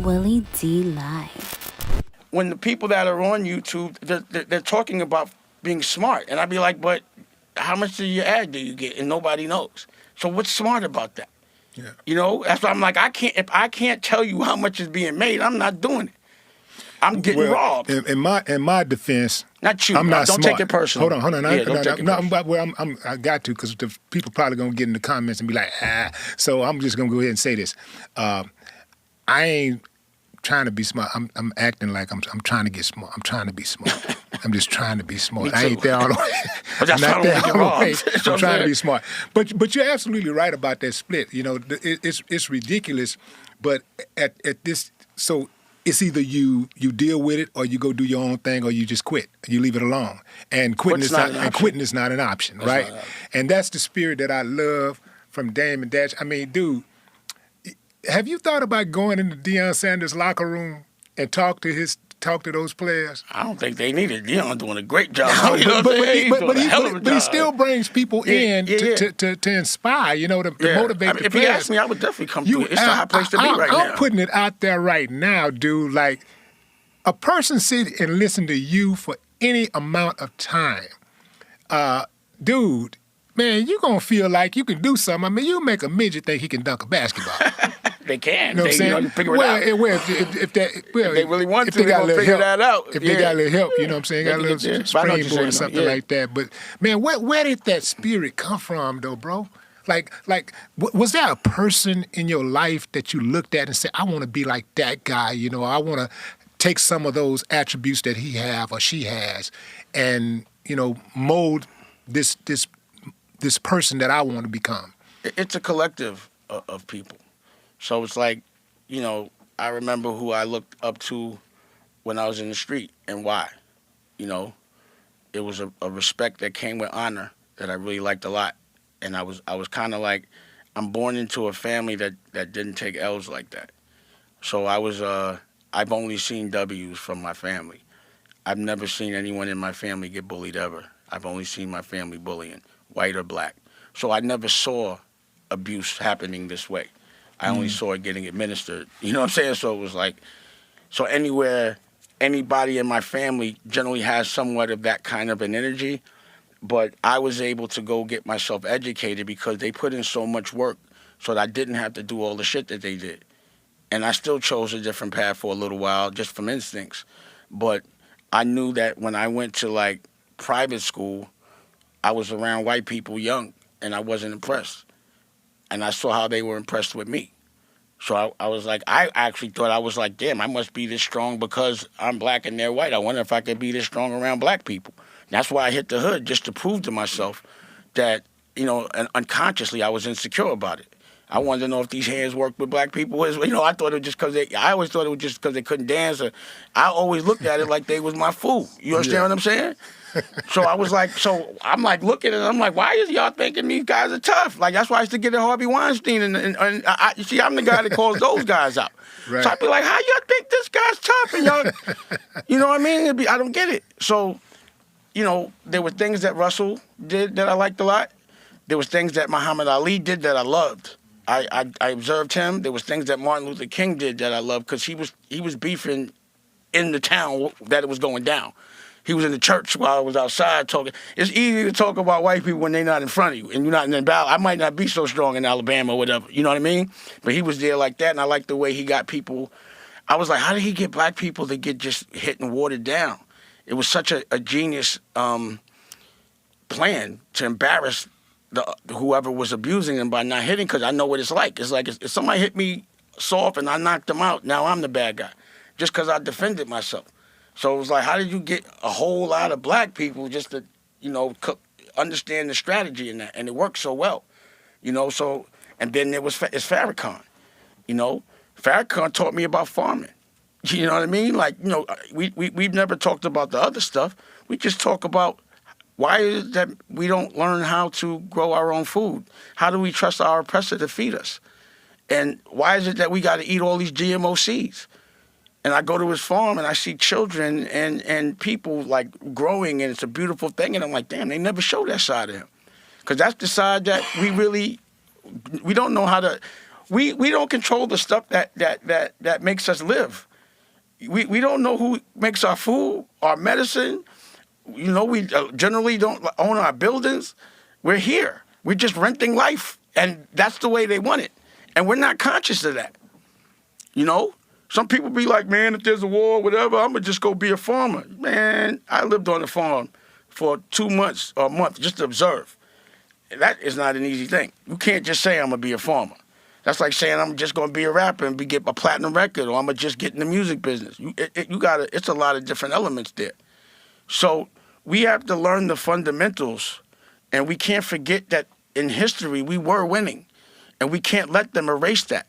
Willie D Live. When the people that are on YouTube, they're talking about being smart, and I'd be like, but how much of your ad do you get? And nobody knows. So what's smart about that? Yeah. You know, that's why I'm like, if I can't tell you how much is being made, I'm not doing it. I'm getting robbed. In my defense, not you. I'm not don't smart. take it personal. Hold on. Yeah, don't take it personal. I got to, because the people probably gonna get in the comments and be like, So I'm just gonna go ahead and say this. I ain't trying to be smart. I'm acting like I'm trying to get smart. I'm trying to be smart. I'm just trying to be smart. I ain't there all the way. But that's I'm not there all the way. I'm trying to be smart. But you're absolutely right about that split. You know, it's ridiculous. But at this, so it's either you deal with it, or you go do your own thing, or you just quit. You leave it alone. And quitting is not an option, right? And that's the spirit that I love from Damon Dash. I mean, dude, have you thought about going into Deion Sanders' locker room and talk to those players? I don't think they need it. Deion doing a great job. But he still brings people in to inspire, to motivate the if players. He asked me, I would definitely come to it. It's a high place to be right now. I'm putting it out there right now, dude. Like, a person sit and listen to you for any amount of time, dude, man, you're going to feel like you can do something. I mean, you make a midget think he can dunk a basketball. They can. You know what I'm saying? Figure it out. If they really want to, they're going to figure that out. If they got a little help, you know what I'm saying? Got a little springboard or something like that. But, man, where did that spirit come from, though, bro? Like, was there a person in your life that you looked at and said, I want to be like that guy, I want to take some of those attributes that he have or she has and, mold this person that I want to become? It's a collective of people. So it's like, I remember who I looked up to when I was in the street and why. It was a respect that came with honor that I really liked a lot. And I was kind of like, I'm born into a family that didn't take L's like that. So I've only seen W's from my family. I've never seen anyone in my family get bullied ever. I've only seen my family bullying, white or black. So I never saw abuse happening this way. I only saw it getting administered. You know what I'm saying? So it was like, anywhere, anybody in my family generally has somewhat of that kind of an energy, but I was able to go get myself educated because they put in so much work so that I didn't have to do all the shit that they did. And I still chose a different path for a little while just from instincts. But I knew that when I went to, like, private school, I was around white people young, and I wasn't impressed. And I saw how they were impressed with me. So I was like, I actually thought, I was like, damn, I must be this strong because I'm black and they're white. I wonder if I could be this strong around black people. And that's why I hit the hood, just to prove to myself that, and unconsciously I was insecure about it. I wanted to know if these hands worked with black people. I thought it was just because I always thought it was just because they couldn't dance. I always looked at it like they was my food. You understand what I'm saying? So I'm like looking at it, I'm like, why is y'all thinking these guys are tough? Like, that's why I used to get at Harvey Weinstein, and you see, I'm the guy that calls those guys out. Right. So I'd be like, how y'all think this guy's tough? And y'all, you know what I mean? I don't get it. So, there were things that Russell did that I liked a lot. There was things that Muhammad Ali did that I loved. I observed him. There was things that Martin Luther King did that I loved because he was beefing in the town that it was going down. He was in the church while I was outside talking. It's easy to talk about white people when they're not in front of you and you're not in the battle. I might not be so strong in Alabama or whatever, you know what I mean? But he was there like that, and I liked the way he got people. I was like, how did he get black people to get just hit and watered down? It was such a genius plan to embarrass whoever was abusing them by not hitting, because I know what it's like. It's like if somebody hit me soft and I knocked them out, now I'm the bad guy just because I defended myself. So it was like, how did you get a whole lot of black people just to, understand the strategy in that? And it worked so well, So, and then there was Farrakhan, Farrakhan taught me about farming. You know what I mean? Like, we've never talked about the other stuff. We just talk about why is it that we don't learn how to grow our own food? How do we trust our oppressor to feed us? And why is it that we got to eat all these GMO seeds? And I go to his farm and I see children and people like growing, and it's a beautiful thing. And I'm like, damn, they never show that side of him. Because that's the side that we don't know how to, we don't control the stuff that makes us live. We don't know who makes our food, our medicine. You know, we generally don't own our buildings. We're here. We're just renting life, and that's the way they want it. And we're not conscious of that. You know? Some people be like, man, if there's a war, whatever, I'm going to just go be a farmer. Man, I lived on the farm for 2 months or a month just to observe. That is not an easy thing. You can't just say I'm going to be a farmer. That's like saying I'm just going to be a rapper and get a platinum record, or I'm going to just get in the music business. It's a lot of different elements there. So we have to learn the fundamentals, and we can't forget that in history we were winning, and we can't let them erase that.